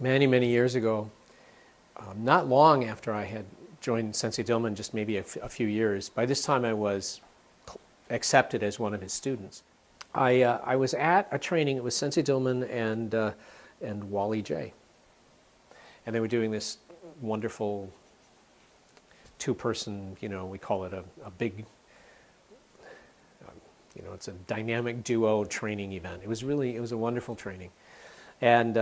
many, many years ago, not long after I had joined Sensei Dillman, just maybe a few years. By this time I was accepted as one of his students. I was at a training. It was Sensei Dillman and Wally Jay. And they were doing this wonderful two-person, we call it a big, it's a dynamic duo training event. It was a wonderful training. And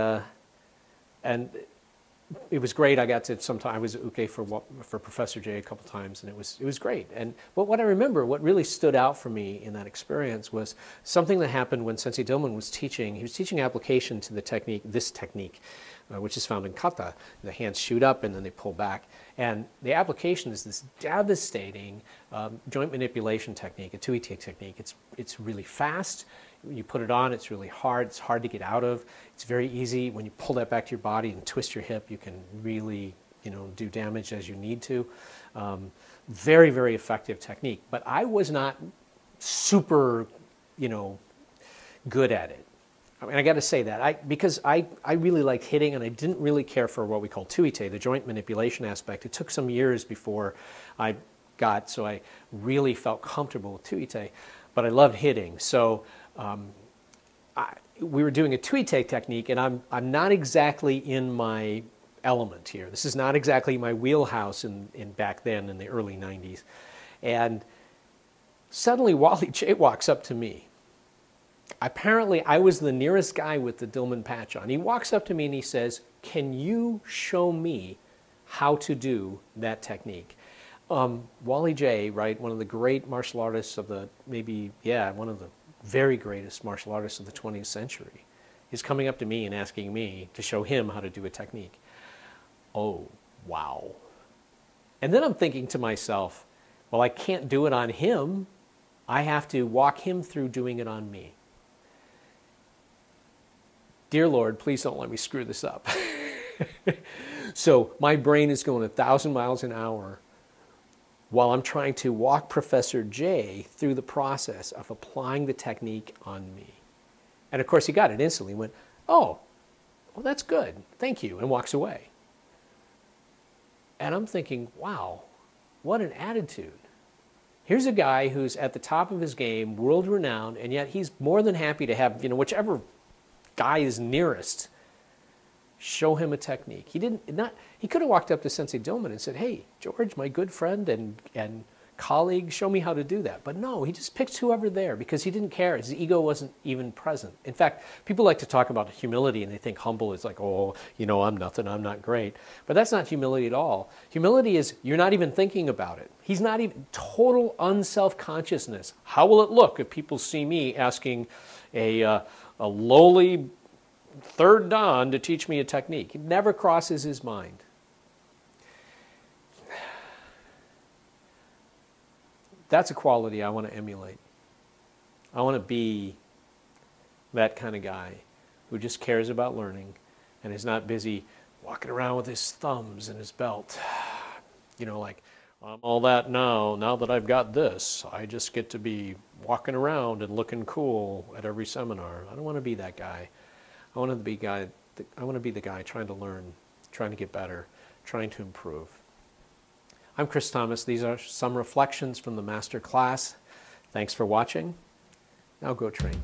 it was great. I got to I was uke for Professor Jay a couple times, and it was great. But what I remember, what really stood out for me in that experience was something that happened when Sensei Dillman was teaching. He was teaching application to the technique, which is found in kata. The hands shoot up and then they pull back. And the application is this devastating joint manipulation technique, a tuite technique. It's really fast. You put it on, it's really hard. It's hard to get out of. It's very easy. When you pull that back to your body and twist your hip, you can really, do damage as you need to. Very, very effective technique. But I was not super, good at it. I mean, I got to say that because I really liked hitting, and I didn't really care for what we call tuite, the joint manipulation aspect. It took some years before so I really felt comfortable with tuite, but I loved hitting. So we were doing a tuite technique, and I'm not exactly in my element here. This is not exactly my wheelhouse in back then in the early 90s. And suddenly Wally Jay walks up to me. Apparently, I was the nearest guy with the Dillman patch on. He walks up to me and he says, "Can you show me how to do that technique?" Wally Jay, right, one of the great martial artists of one of the very greatest martial artists of the 20th century, is coming up to me and asking me to show him how to do a technique. Oh, wow. And then I'm thinking to myself, well, I can't do it on him. I have to walk him through doing it on me. Dear Lord, please don't let me screw this up. So my brain is going 1,000 miles an hour while I'm trying to walk Professor Jay through the process of applying the technique on me. And of course he got it instantly. He went, "Oh, well, that's good. Thank you," and walks away. And I'm thinking, wow, what an attitude. Here's a guy who's at the top of his game, world-renowned, and yet he's more than happy to have, whichever guy is nearest show him a technique. He could have walked up to Sensei Dillman and said, "Hey, George, my good friend and colleague, show me how to do that." But no, he just picked whoever there because he didn't care. His ego wasn't even present. In fact, people like to talk about humility and they think humble is like, "Oh, I'm nothing, I'm not great." But that's not humility at all. Humility is you're not even thinking about it. He's not even, total unself-consciousness. How will it look if people see me asking a lowly third dan to teach me a technique? It never crosses his mind. That's a quality I want to emulate. I want to be that kind of guy who just cares about learning and is not busy walking around with his thumbs in his belt. Like, I'm all that now that I've got this, I just get to be walking around and looking cool at every seminar. I don't want to be that guy. I want to be the guy trying to learn, trying to get better, trying to improve. I'm Chris Thomas. These are some reflections from the MasterClass. Thanks for watching. Now go train.